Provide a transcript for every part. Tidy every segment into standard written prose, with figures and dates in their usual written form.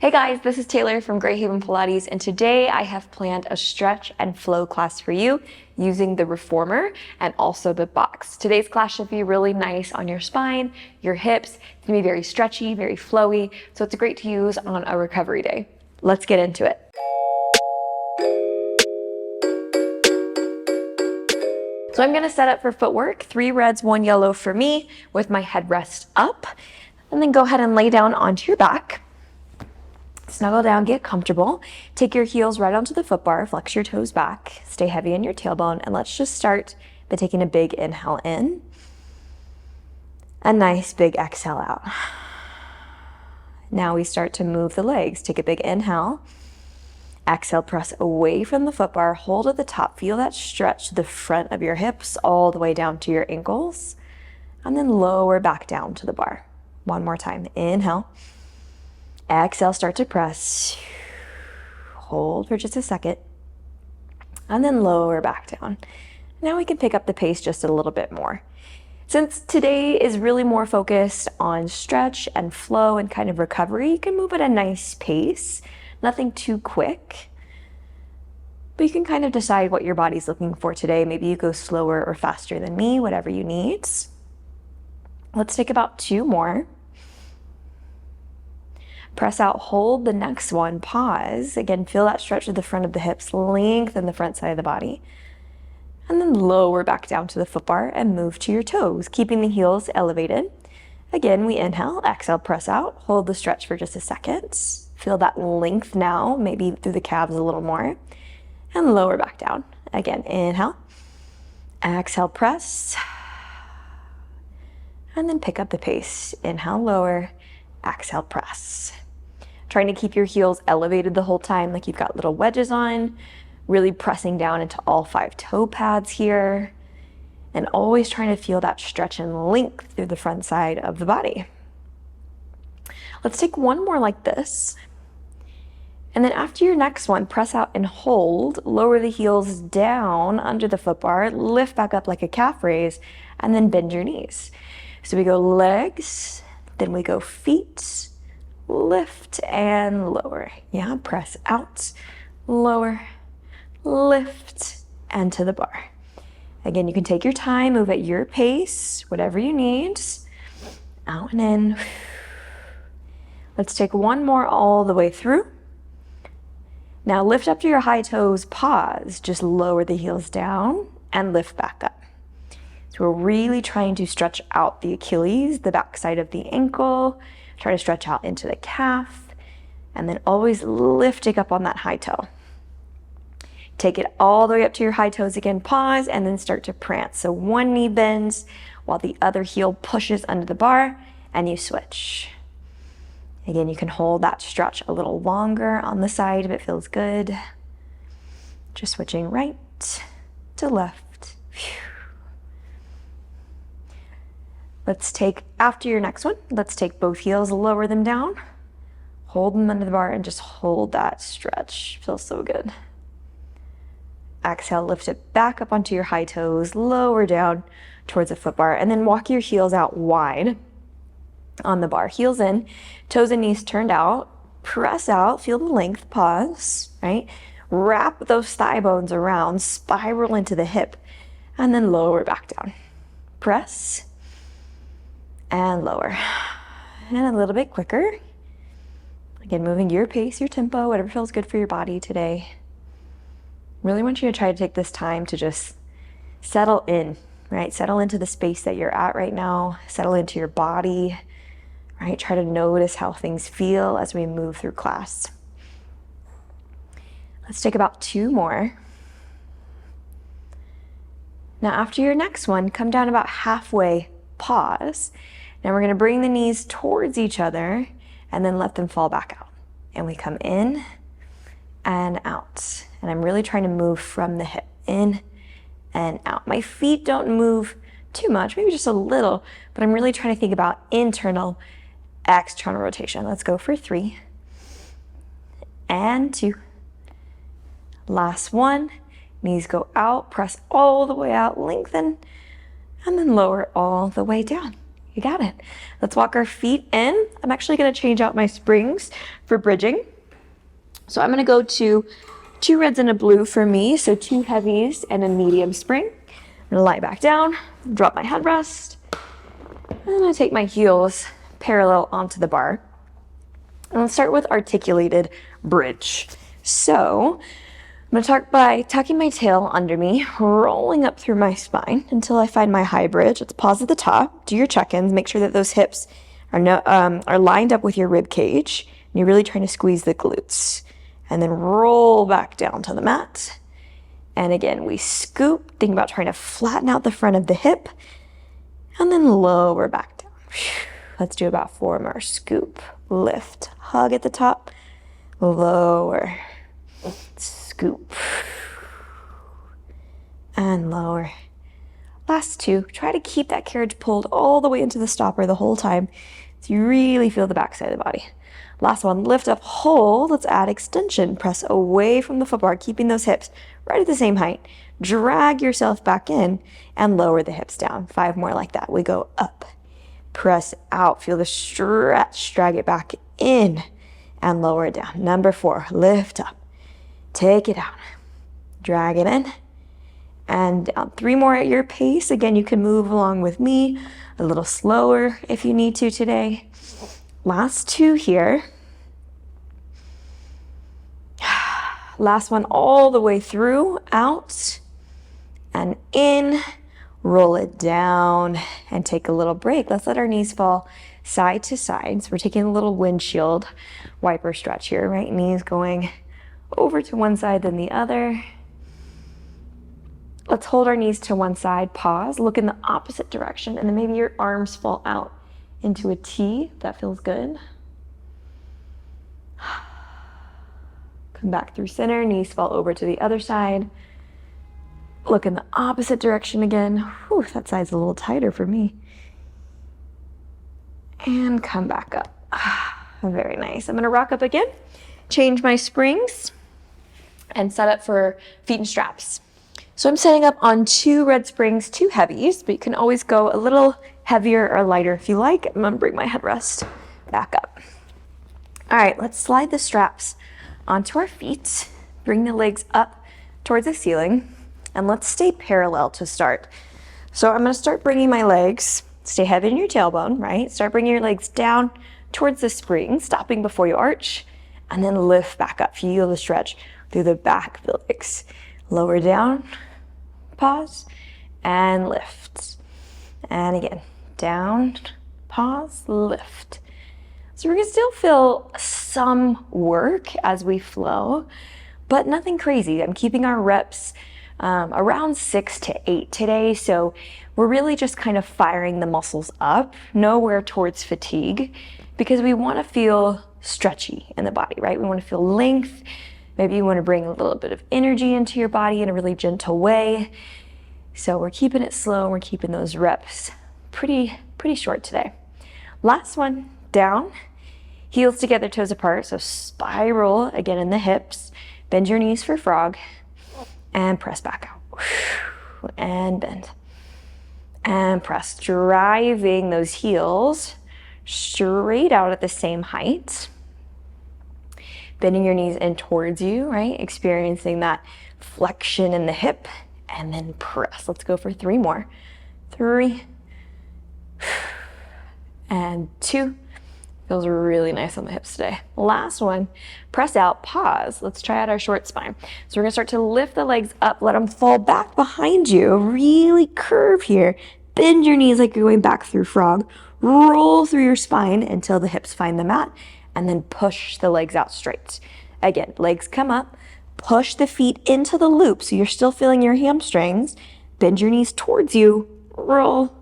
Hey guys, this is Taylor from Haven Pilates, and today I have planned a stretch and flow class for you using the reformer and also the box. Today's class should be really nice on your spine, your hips. It's gonna be very stretchy, very flowy, so it's great to use on a recovery day. Let's get into it. So I'm gonna set up for footwork, 3 reds, 1 yellow for me, with my headrest up, and then go ahead and lay down onto your back. Snuggle down, get comfortable. Take your heels right onto the foot bar, flex your toes back, stay heavy in your tailbone, and let's just start by taking a big inhale in. A nice big exhale out. Now we start to move the legs. Take a big inhale. Exhale, press away from the foot bar, hold at the top. Feel that stretch to the front of your hips all the way down to your ankles, and then lower back down to the bar. One more time. Inhale. Exhale, start to press. Hold for just a second. And then lower back down. Now we can pick up the pace just a little bit more. Since today is really more focused on stretch and flow and kind of recovery, you can move at a nice pace. Nothing too quick. But you can kind of decide what your body's looking for today. Maybe you go slower or faster than me, whatever you need. Let's take about 2 more. Press out, hold the next one, pause. Again, feel that stretch to the front of the hips, lengthen the front side of the body. And then lower back down to the foot bar and move to your toes, keeping the heels elevated. Again, we inhale, exhale, press out, hold the stretch for just a second. Feel that length now, maybe through the calves a little more. And lower back down. Again, inhale, exhale, press. And then pick up the pace. Inhale, lower, exhale, press. Trying to keep your heels elevated the whole time, like you've got little wedges on, really pressing down into all 5 toe pads here, and always trying to feel that stretch and length through the front side of the body. Let's take one more like this. And then after your next one, press out and hold, lower the heels down under the foot bar, lift back up like a calf raise, and then bend your knees. So we go legs, then we go feet, lift and lower. Yeah, press out, lower, lift, and to the bar. Again, you can take your time, move at your pace, whatever you need. Out and in. Let's take one more all the way through. Now lift up to your high toes, pause, just lower the heels down and lift back up. So we're really trying to stretch out the Achilles, the backside of the ankle, try to stretch out into the calf, and then always lifting up on that high toe. Take it all the way up to your high toes again, pause, and then start to prance. So one knee bends while the other heel pushes under the bar, and you switch. Again, you can hold that stretch a little longer on the side if it feels good. Just switching right to left. Let's take, after your next one, let's take both heels, lower them down, hold them under the bar, and just hold that stretch. Feels so good. Exhale, lift it back up onto your high toes, lower down towards the foot bar, and then walk your heels out wide on the bar. Heels in, toes and knees turned out, press out, feel the length, pause, right? Wrap those thigh bones around, spiral into the hip, and then lower back down. Press and lower. And a little bit quicker. Again, moving your pace, your tempo, whatever feels good for your body today. Really want you to try to take this time to just settle in, right? Settle into the space that you're at right now. Settle into your body, right? Try to notice how things feel as we move through class. Let's take about 2 more. Now after your next one, come down about halfway, pause. Now we're gonna bring the knees towards each other and then let them fall back out. And we come in and out. And I'm really trying to move from the hip, in and out. My feet don't move too much, maybe just a little, but I'm really trying to think about internal, external rotation. Let's go for 3 and 2. Last one, knees go out, press all the way out, lengthen, and then lower all the way down. You got it. Let's walk our feet in. I'm actually gonna change out my springs for bridging. So I'm gonna go to 2 reds and a blue for me. So 2 heavies and a medium spring. I'm gonna lie back down, drop my headrest. And I take my heels parallel onto the bar. And let's start with articulated bridge. So I'm gonna start by tucking my tail under me, rolling up through my spine until I find my high bridge. Let's pause at the top, do your check-ins, make sure that those hips are lined up with your rib cage, and you're really trying to squeeze the glutes. And then roll back down to the mat. And again, we scoop, think about trying to flatten out the front of the hip, and then lower back down. Let's do about 4 more. Scoop, lift, hug at the top, lower, scoop, and lower. Last 2, try to keep that carriage pulled all the way into the stopper the whole time so you really feel the backside of the body. Last one, lift up, hold. Let's add extension. Press away from the footbar, keeping those hips right at the same height. Drag yourself back in and lower the hips down. 5 more like that. We go up, press out, feel the stretch, drag it back in and lower it down. Number 4, lift up, take it out, drag it in and down. 3 more at your pace. Again, you can move along with me a little slower if you need to today. Last 2 here. Last one all the way through, out and in. Roll it down and take a little break. Let's let our knees fall side to side. So we're taking a little windshield wiper stretch here, right? Knees going over to one side then the other. Let's hold our knees to one side, pause, look in the opposite direction, and then maybe your arms fall out into a T. That feels good. Come back through center, knees fall over to the other side. Look in the opposite direction again. Whew, that side's a little tighter for me. And come back up. Very nice. I'm gonna rock up again, change my springs, and set up for feet and straps. So I'm setting up on 2 red springs, 2 heavies, but you can always go a little heavier or lighter if you like. I'm gonna bring my headrest back up. All right, let's slide the straps onto our feet, bring the legs up towards the ceiling, and let's stay parallel to start. So I'm gonna start bringing my legs, stay heavy in your tailbone, right? Start bringing your legs down towards the spring, stopping before you arch, and then lift back up. Feel the stretch through the back of the legs. Lower down, pause, and lift. And again, down, pause, lift. So we're gonna still feel some work as we flow, but nothing crazy. I'm keeping our reps around 6 to 8 today. So we're really just kind of firing the muscles up, nowhere towards fatigue, because we wanna feel stretchy in the body, right? We wanna feel length. Maybe you wanna bring a little bit of energy into your body in a really gentle way. So we're keeping it slow. We're keeping those reps pretty short today. Last one, down. Heels together, toes apart. So spiral again in the hips. Bend your knees for frog and press back out. And bend and press, driving those heels straight out at the same height. Bending your knees in towards you, right? Experiencing that flexion in the hip and then press. Let's go for 3 more. 3 and 2. Feels really nice on the hips today. Last one, press out, pause. Let's try out our short spine. So we're gonna start to lift the legs up, let them fall back behind you. Really curve here. Bend your knees like you're going back through frog. Roll through your spine until the hips find the mat, and then push the legs out straight. Again, legs come up, push the feet into the loop so you're still feeling your hamstrings. Bend your knees towards you, roll,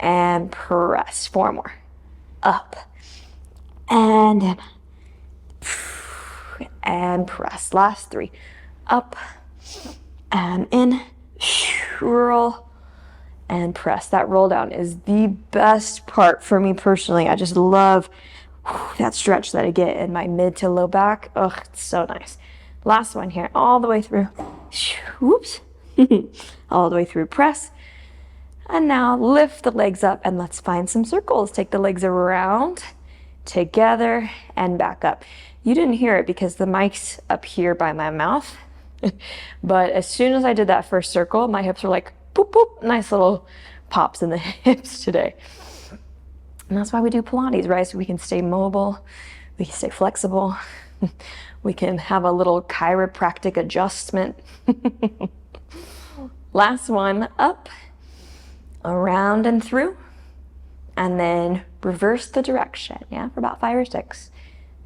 and press. 4 more. Up. And in. And press. Last 3. Up and in. Roll and press. That roll down is the best part for me personally. I just love that stretch that I get in my mid to low back. Ugh, it's so nice. Last one here, all the way through. Whoops. All the way through. Press And now lift the legs up and let's find some circles. Take the legs around, together, and back up. You didn't hear it because the mic's up here by my mouth. But as soon as I did that first circle, my hips were like, boop, boop, nice little pops in the hips today. And that's why we do Pilates, right? So we can stay mobile, we can stay flexible, we can have a little chiropractic adjustment. Last one, up, around and through, and then reverse the direction, yeah, for about 5 or 6.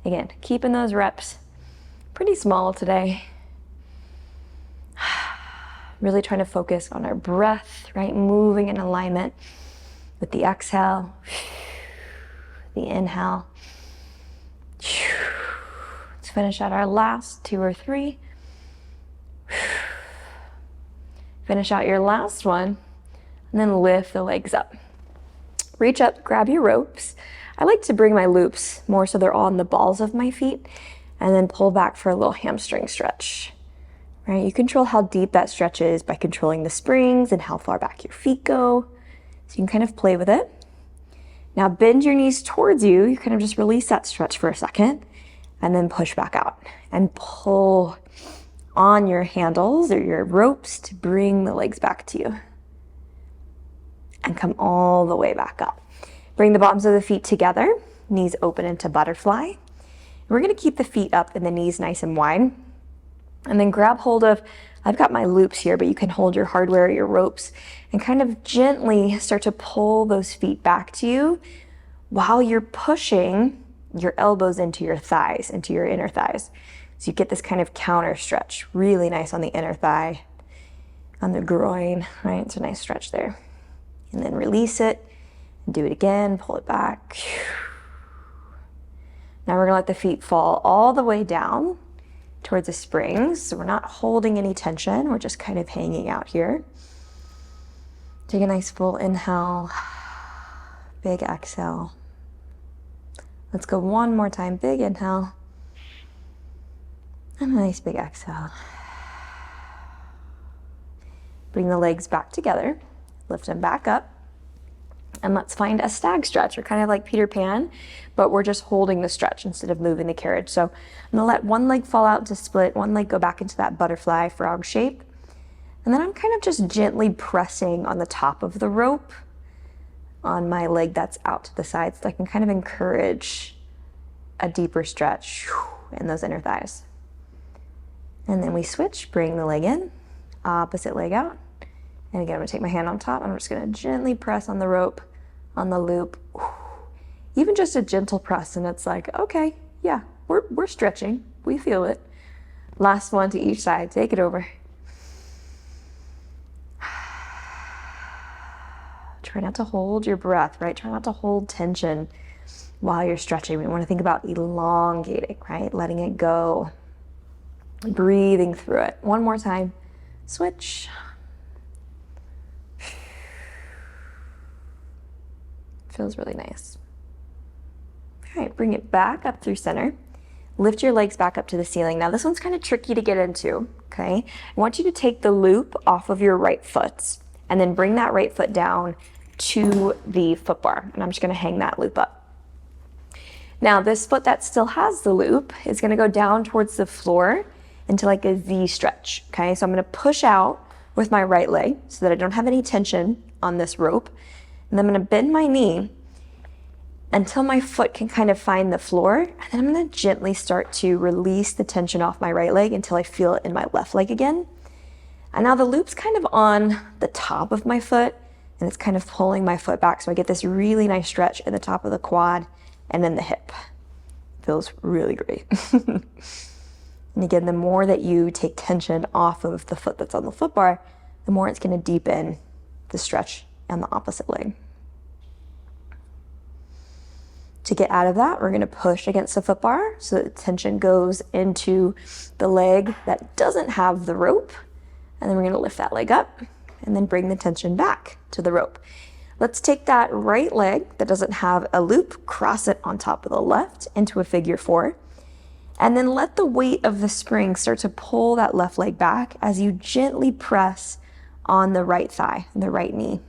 Again, keeping those reps pretty small today. Really trying to focus on our breath, right? Moving in alignment with the exhale, the inhale. Let's finish out our last 2 or 3. Finish out your last one, and then lift the legs up. Reach up, grab your ropes. I like to bring my loops more so they're on the balls of my feet, and then pull back for a little hamstring stretch. Right? You control how deep that stretch is by controlling the springs and how far back your feet go. So you can kind of play with it. Now bend your knees towards you. You kind of just release that stretch for a second and then push back out and pull on your handles or your ropes to bring the legs back to you. And come all the way back up. Bring the bottoms of the feet together, knees open into butterfly. And we're gonna keep the feet up and the knees nice and wide. And then grab hold of, I've got my loops here, but you can hold your hardware, your ropes, and kind of gently start to pull those feet back to you while you're pushing your elbows into your thighs, into your inner thighs. So you get this kind of counter stretch, really nice on the inner thigh, on the groin, right? It's a nice stretch there. And then release it, and do it again, pull it back. Now we're gonna let the feet fall all the way down towards the springs. So we're not holding any tension, we're just kind of hanging out here. Take a nice full inhale, big exhale. Let's go one more time, big inhale, and a nice big exhale. Bring the legs back together, lift them back up, and let's find a stag stretch, or kind of like Peter Pan, but we're just holding the stretch instead of moving the carriage. So I'm gonna let one leg fall out to split, one leg go back into that butterfly frog shape. And then I'm kind of just gently pressing on the top of the rope on my leg that's out to the side, so I can kind of encourage a deeper stretch in those inner thighs. And then we switch, bring the leg in, opposite leg out. And again, I'm gonna take my hand on top, and I'm just gonna gently press on the rope, on the loop. Even just a gentle press, and it's like, okay, yeah, we're stretching, we feel it. Last one to each side, take it over. Try not to hold your breath, right? Try not to hold tension while you're stretching. We wanna think about elongating, right? Letting it go, breathing through it. One more time, switch. Feels really nice. All right, bring it back up through center. Lift your legs back up to the ceiling. Now this one's kind of tricky to get into, okay? I want you to take the loop off of your right foot and then bring that right foot down to the foot bar. And I'm just gonna hang that loop up. Now this foot that still has the loop is gonna go down towards the floor into like a Z stretch, okay? So I'm gonna push out with my right leg so that I don't have any tension on this rope. And I'm gonna bend my knee until my foot can kind of find the floor. And then I'm gonna gently start to release the tension off my right leg until I feel it in my left leg again. And now the loop's kind of on the top of my foot, and it's kind of pulling my foot back. So I get this really nice stretch in the top of the quad and then the hip. Feels really great. And again, the more that you take tension off of the foot that's on the foot bar, the more it's gonna deepen the stretch on the opposite leg. To get out of that, we're gonna push against the foot bar so that the tension goes into the leg that doesn't have the rope. And then we're gonna lift that leg up and then bring the tension back to the rope. Let's take that right leg that doesn't have a loop, cross it on top of the left into a figure 4, and then let the weight of the spring start to pull that left leg back as you gently press on the right thigh, the right knee.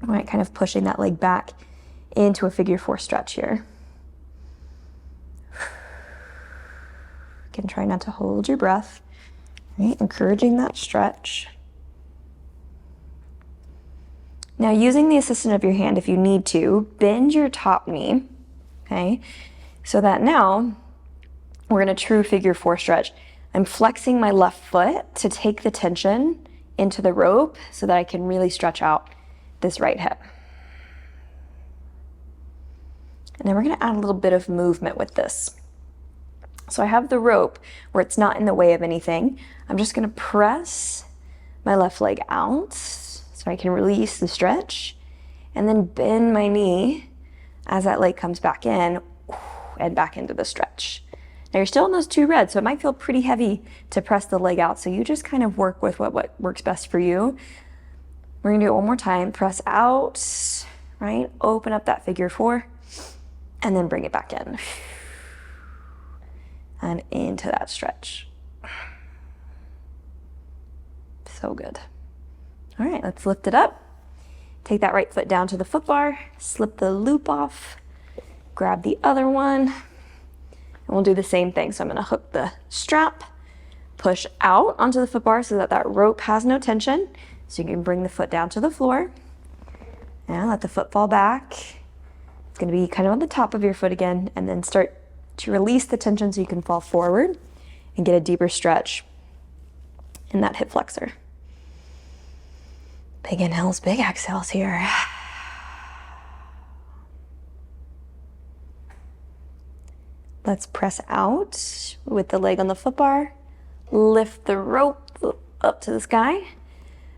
All right, kind of pushing that leg back into a figure 4 stretch here. Again, try not to hold your breath. Right, encouraging that stretch. Now, using the assistance of your hand, if you need to, bend your top knee, okay? So that now we're in a true figure 4 stretch. I'm flexing my left foot to take the tension into the rope so that I can really stretch out this right hip. And then we're gonna add a little bit of movement with this. So I have the rope where it's not in the way of anything. I'm just gonna press my left leg out so I can release the stretch, and then bend my knee as that leg comes back in and back into the stretch. Now you're still in those 2 reds, so it might feel pretty heavy to press the leg out. So you just kind of work with what works best for you. We're gonna do it one more time. Press out, right? Open up that figure 4, and then bring it back in. And into that stretch. So good. All right, let's lift it up. Take that right foot down to the foot bar, slip the loop off, grab the other one, and we'll do the same thing. So I'm gonna hook the strap, push out onto the foot bar so that that rope has no tension. So you can bring the foot down to the floor and let the foot fall back. It's gonna be kind of on the top of your foot again, and then start to release the tension so you can fall forward and get a deeper stretch in that hip flexor. Big inhales, big exhales here. Let's press out with the leg on the foot bar, lift the rope up to the sky,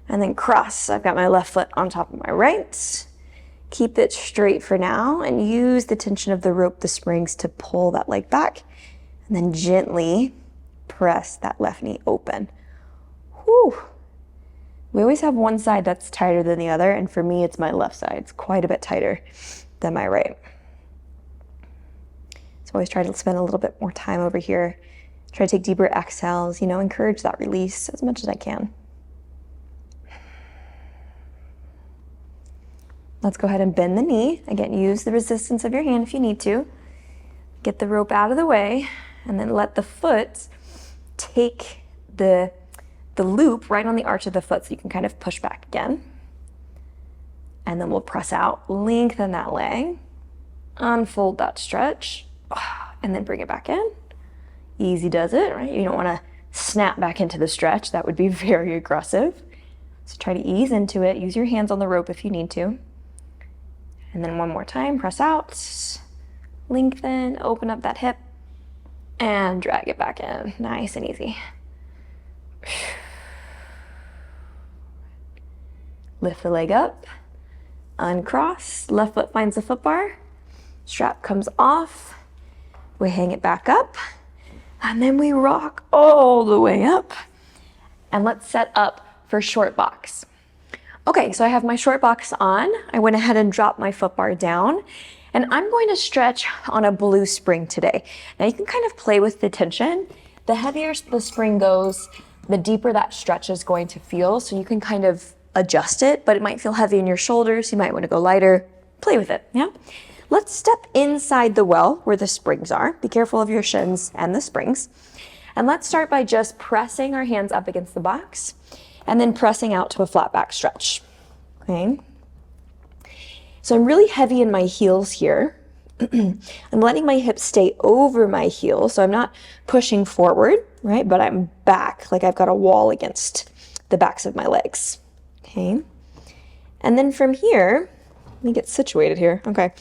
and then cross. I've got my left foot on top of my right. Keep it straight for now and use the tension of the rope, the springs, to pull that leg back, and then gently press that left knee open. Whew. We always have one side that's tighter than the other, and for me, it's my left side. It's quite a bit tighter than my right. So always try to spend a little bit more time over here. Try to take deeper exhales, encourage that release as much as I can. Let's go ahead and bend the knee. Again, use the resistance of your hand if you need to. Get the rope out of the way, and then let the foot take the loop right on the arch of the foot so you can kind of push back again. And then we'll press out, lengthen that leg, unfold that stretch, and then bring it back in. Easy does it, right? You don't want to snap back into the stretch. That would be very aggressive. So try to ease into it. Use your hands on the rope if you need to. And then one more time, press out, lengthen, open up that hip, and drag it back in. Nice and easy. Lift the leg up, uncross, left foot finds the foot bar, strap comes off, we hang it back up, and then we rock all the way up. And let's set up for short box. Okay, so I have my short box on. I went ahead and dropped my foot bar down, and I'm going to stretch on a blue spring today. Now you can kind of play with the tension. The heavier the spring goes, the deeper that stretch is going to feel, so you can kind of adjust it, but it might feel heavy in your shoulders. You might want to go lighter. Play with it, yeah? Let's step inside the well where the springs are. Be careful of your shins and the springs. And let's start by just pressing our hands up against the box and then pressing out to a flat back stretch, okay? So I'm really heavy in my heels here. I'm letting my hips stay over my heels, so I'm not pushing forward, right? But I'm back, like I've got a wall against the backs of my legs, okay? And then from here, let me get situated here, okay?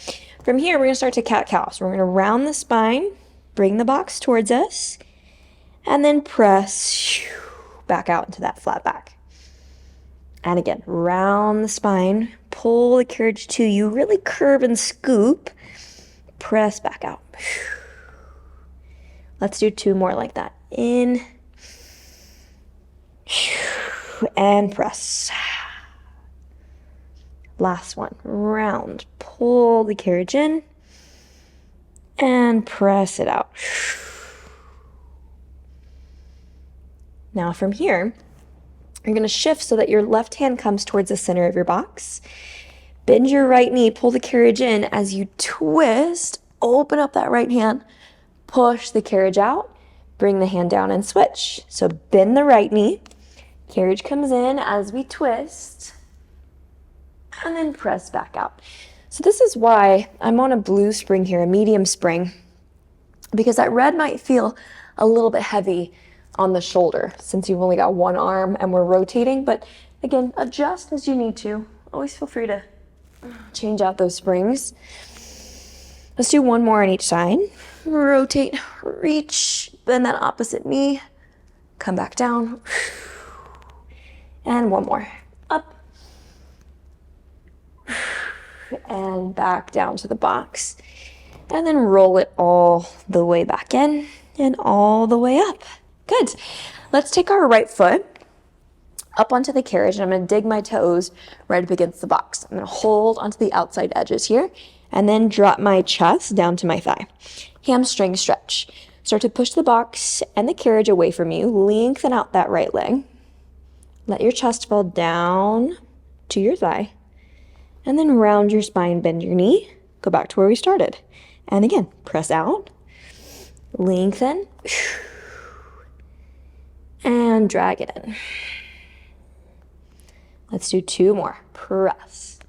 From here, we're gonna start to cat-cow. So we're gonna round the spine, bring the box towards us, and then press back out into that flat back. And again, round the spine, pull the carriage to you, really curve and scoop, press back out. Let's do 2 more like that. In, and press. Last one, round, pull the carriage in, and press it out. Now from here, you're gonna shift so that your left hand comes towards the center of your box. Bend your right knee, pull the carriage in as you twist, open up that right hand, push the carriage out, bring the hand down and switch. So bend the right knee, carriage comes in as we twist, and then press back out. So this is why I'm on a blue spring here, a medium spring, because that red might feel a little bit heavy on the shoulder since you've only got one arm and we're rotating. But again, adjust as you need to. Always feel free to change out those springs. Let's do one more on each side. Rotate, reach, bend that opposite knee, come back down, and one more. Up, and back down to the box. And then roll it all the way back in and all the way up. Good. Let's take our right foot up onto the carriage, and I'm going to dig my toes right up against the box. I'm going to hold onto the outside edges here and then drop my chest down to my thigh. Hamstring stretch. Start to push the box and the carriage away from you. Lengthen out that right leg. Let your chest fall down to your thigh. And then round your spine, bend your knee. Go back to where we started. And again, press out, lengthen, and drag it in. Let's do two more. Press,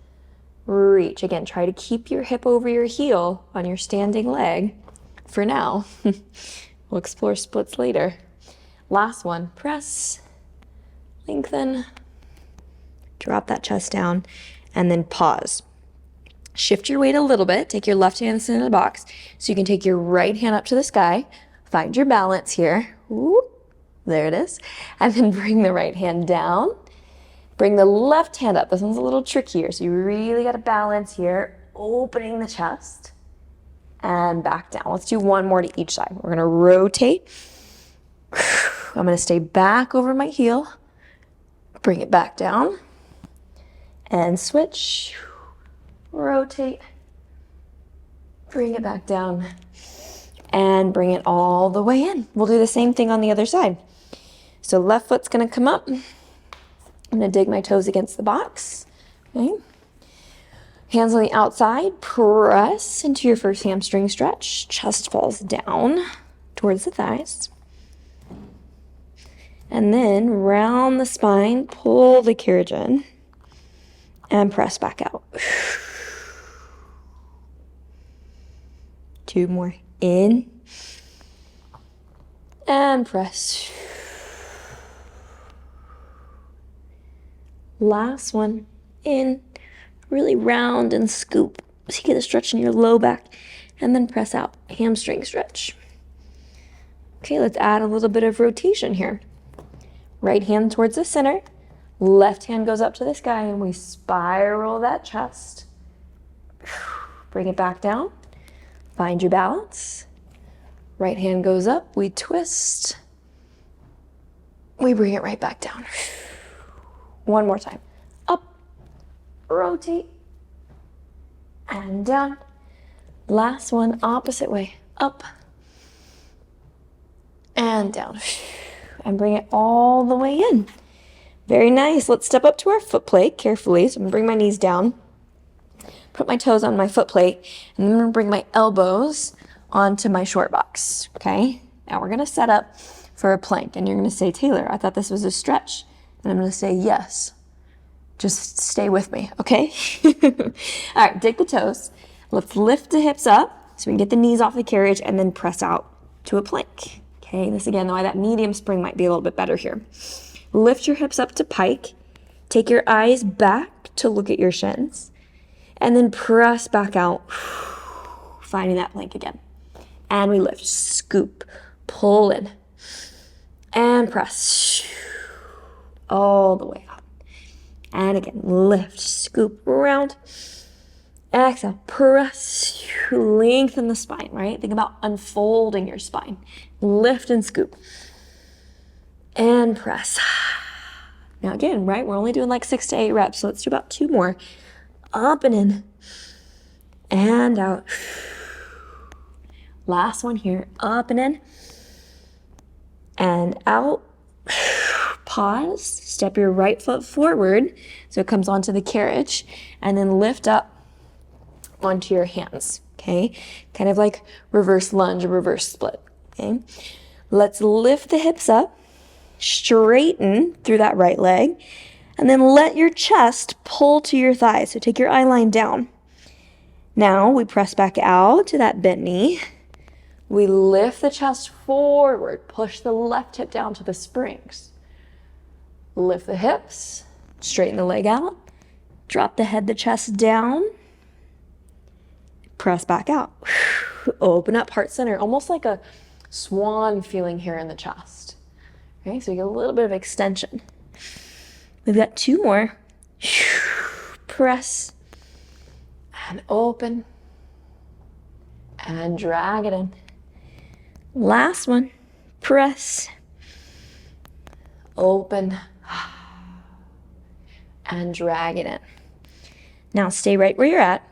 reach. Again, try to keep your hip over your heel on your standing leg for now. We'll explore splits later. Last one. Press, lengthen, drop that chest down, and then pause. Shift your weight a little bit. Take your left hand into the box so you can take your right hand up to the sky. Find your balance here. Ooh, there it is. And then bring the right hand down. Bring the left hand up. This one's a little trickier, so you really got to balance here. Opening the chest and back down. Let's do one more to each side. We're going to rotate. I'm going to stay back over my heel. Bring it back down and switch. Rotate, bring it back down, and bring it all the way in. We'll do the same thing on the other side. So left foot's gonna come up. I'm gonna dig my toes against the box. Okay. Hands on the outside, press into your first hamstring stretch. Chest falls down towards the thighs. And then round the spine, pull the carriage in, and press back out. Two more. In. And press. Last one. In. Really round and scoop. So you get a stretch in your low back. And then press out. Hamstring stretch. Okay, let's add a little bit of rotation here. Right hand towards the center. Left hand goes up to the sky and we spiral that chest. Bring it back down. Find your balance. Right hand goes up, we twist. We bring it right back down. One more time. Up, rotate, and down. Last one, opposite way. Up, and down. And bring it all the way in. Very nice. Let's step up to our foot plate carefully. So I'm going to bring my knees down. Put my toes on my foot plate, and then I'm going to bring my elbows onto my short box, okay? Now we're going to set up for a plank, and you're going to say, Taylor, I thought this was a stretch. And I'm going to say, yes. Just stay with me, okay? All right, dig the toes. Let's lift the hips up so we can get the knees off the carriage and then press out to a plank, okay? This, again, why that medium spring might be a little bit better here. Lift your hips up to pike. Take your eyes back to look at your shins. And then press back out, finding that plank again. And we lift, scoop, pull in, and press all the way up. And again, lift, scoop, around, exhale, press, lengthen the spine, right? Think about unfolding your spine. Lift and scoop, and press. Now again, right, we're only doing like 6 to 8 reps, so let's do about 2 more. Up and in, and out. Last one here, up and in, and out. pause, step your right foot forward so it comes onto the carriage, and then lift up onto your hands, okay? Kind of like reverse lunge or reverse split, okay? Let's lift the hips up, straighten through that right leg, and then let your chest pull to your thighs. So take your eye line down. Now we press back out to that bent knee. We lift the chest forward, push the left hip down to the springs. Lift the hips, straighten the leg out, drop the head, the chest down, press back out. Open up heart center, almost like a swan feeling here in the chest. Okay, so you get a little bit of extension. We've got 2 more. Press and open and drag it in. Last one. Press, open, and drag it in. Now stay right where you're at.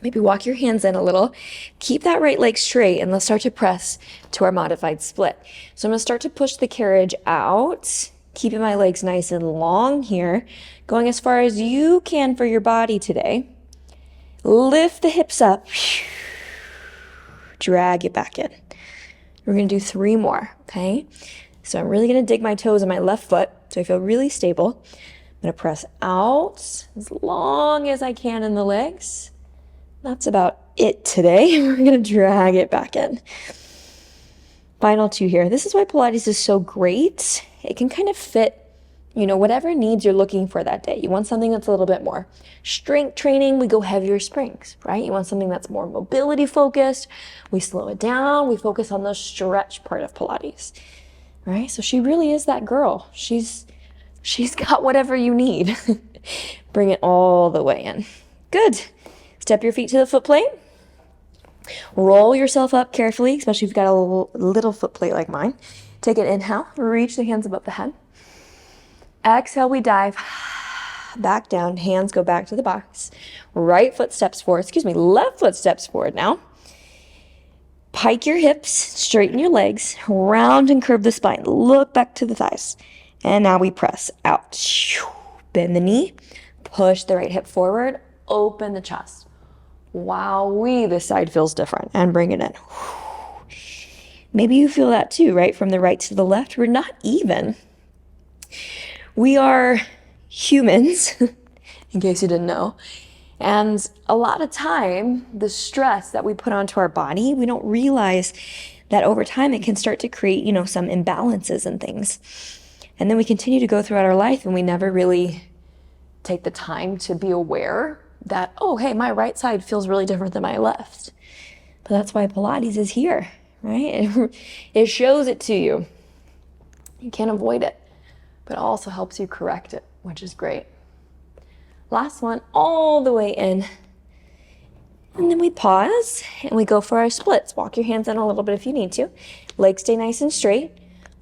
Maybe walk your hands in a little. Keep that right leg straight, and let's start to press to our modified split. So I'm going to start to push the carriage out, keeping my legs nice and long here, going as far as you can for your body today. Lift the hips up, drag it back in. We're going to do 3 more, okay? So I'm really going to dig my toes on my left foot so I feel really stable. I'm going to press out as long as I can in the legs. That's about it today. We're going to drag it back in. Final 2 here. This is why Pilates is so great. It can kind of fit, whatever needs you're looking for that day. You want something that's a little bit more strength training, we go heavier springs, right? You want something that's more mobility focused, we slow it down, we focus on the stretch part of Pilates, right? So she really is that girl. She's got whatever you need. Bring it all the way in. Good. Step your feet to the foot plate. Roll yourself up carefully, especially if you've got a little foot plate like mine. Take an inhale, reach the hands above the head. Exhale, we dive back down, hands go back to the box. Left foot steps forward now. Pike your hips, straighten your legs, round and curve the spine. Look back to the thighs. And now we press out. Bend the knee, push the right hip forward, open the chest. Wowee, this side feels different. And bring it in. Maybe you feel that too, right? From the right to the left, we're not even. We are humans, in case you didn't know. And a lot of time, the stress that we put onto our body, we don't realize that over time it can start to create, some imbalances and things. And then we continue to go throughout our life and we never really take the time to be aware that, oh, hey, my right side feels really different than my left. But that's why Pilates is here, right? It shows it to you. You can't avoid it, but it also helps you correct it, which is great. Last one, all the way in. And then we pause and we go for our splits. Walk your hands in a little bit if you need to. Legs stay nice and straight.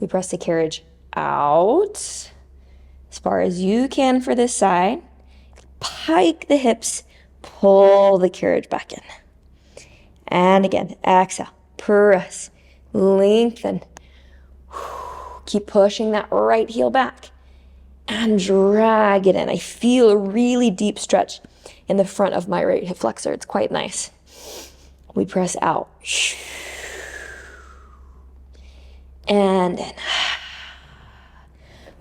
We press the carriage out as far as you can for this side. Pike the hips, pull the carriage back in. And again, exhale, press, lengthen. Keep pushing that right heel back and drag it in. I feel a really deep stretch in the front of my right hip flexor. It's quite nice. We press out. And in.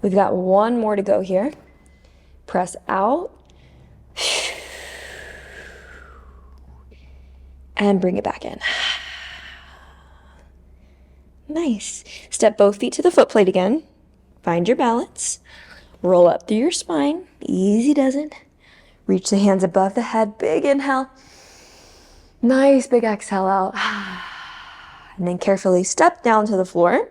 We've got 1 more to go here. Press out. And bring it back in. Nice. Step both feet to the foot plate again. Find your balance. Roll up through your spine. Easy does it. Reach the hands above the head. Big inhale. Nice big exhale out. And then carefully step down to the floor.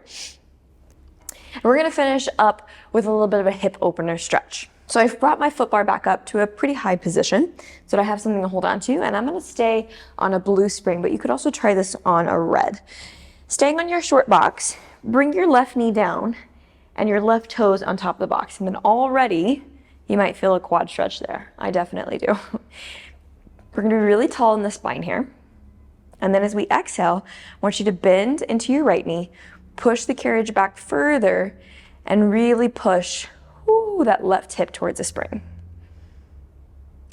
And we're going to finish up with a little bit of a hip opener stretch. So I've brought my foot bar back up to a pretty high position so that I have something to hold on to, and I'm going to stay on a blue spring, but you could also try this on a red. Staying on your short box, bring your left knee down and your left toes on top of the box, and then already you might feel a quad stretch there. I definitely do. We're going to be really tall in the spine here, and then as we exhale, I want you to bend into your right knee, push the carriage back further, and really push that left hip towards the spring.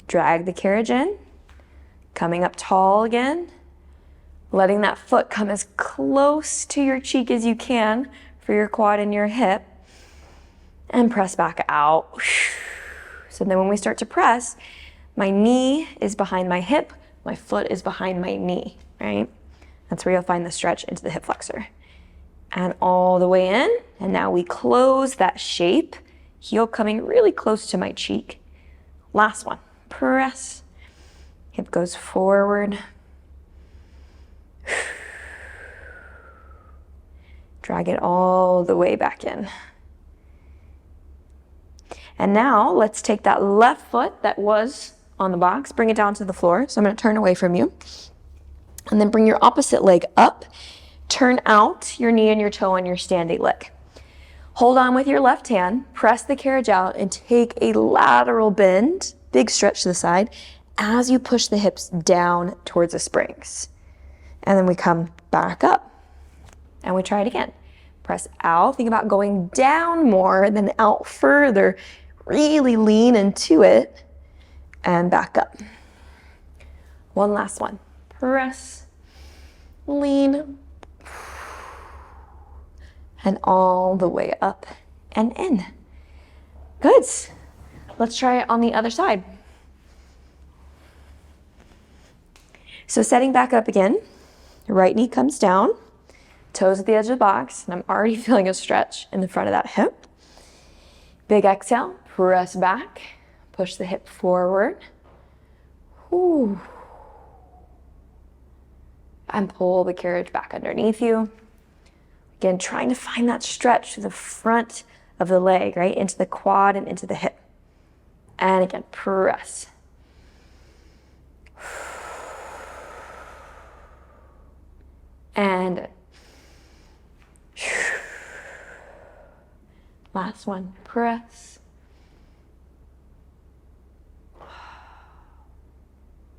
Drag the carriage in, coming up tall again, letting that foot come as close to your cheek as you can for your quad and your hip, and press back out. So then when we start to press, my knee is behind my hip, my foot is behind my knee, right? That's where you'll find the stretch into the hip flexor. And all the way in, and now we close that shape, heel coming really close to my cheek. Last one, press, hip goes forward. Drag it all the way back in. And now let's take that left foot that was on the box, bring it down to the floor. So I'm going to turn away from you. And then bring your opposite leg up. Turn out your knee and your toe on your standing leg. Hold on with your left hand, press the carriage out, and take a lateral bend, big stretch to the side, as you push the hips down towards the springs. And then we come back up. And we try it again. Press out, think about going down more, then out further. Really lean into it, and back up. One last one. Press, lean, and all the way up and in. Good. Let's try it on the other side. So setting back up again, right knee comes down, toes at the edge of the box, and I'm already feeling a stretch in the front of that hip. Big exhale, press back, push the hip forward. Ooh. And pull the carriage back underneath you. Again, trying to find that stretch to the front of the leg, right? Into the quad and into the hip. And again, press. And last one, press.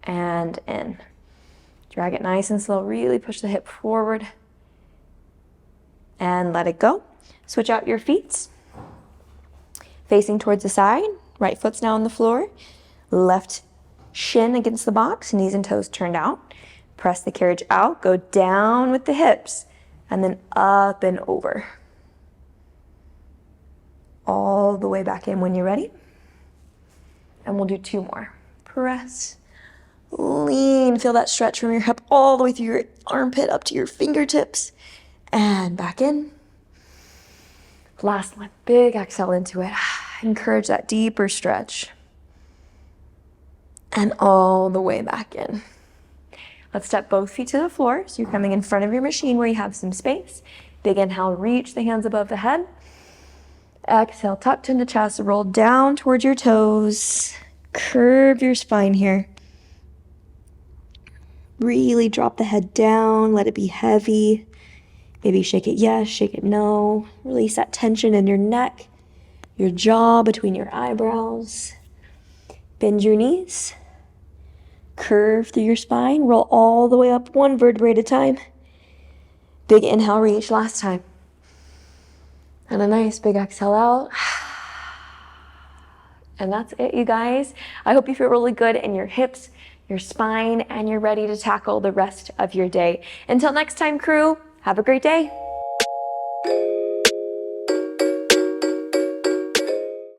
And in. Drag it nice and slow, really push the hip forward. And let it go. Switch out your feet. Facing towards the side, right foot's now on the floor. Left shin against the box, knees and toes turned out. Press the carriage out, go down with the hips, and then up and over. All the way back in when you're ready. And we'll do two more. Press, lean, feel that stretch from your hip all the way through your armpit up to your fingertips. And back in. Last one, big exhale into it. Encourage that deeper stretch. And all the way back in. Let's step both feet to the floor. So you're coming in front of your machine where you have some space. Big inhale, reach the hands above the head. Exhale, tuck chin to chest, roll down towards your toes. Curve your spine here. Really drop the head down, let it be heavy. Maybe shake it yes, shake it no. Release that tension in your neck, your jaw, between your eyebrows. Bend your knees. Curve through your spine. Roll all the way up, one vertebrae at a time. Big inhale, reach last time. And a nice big exhale out. And that's it, you guys. I hope you feel really good in your hips, your spine, and you're ready to tackle the rest of your day. Until next time, crew, have a great day.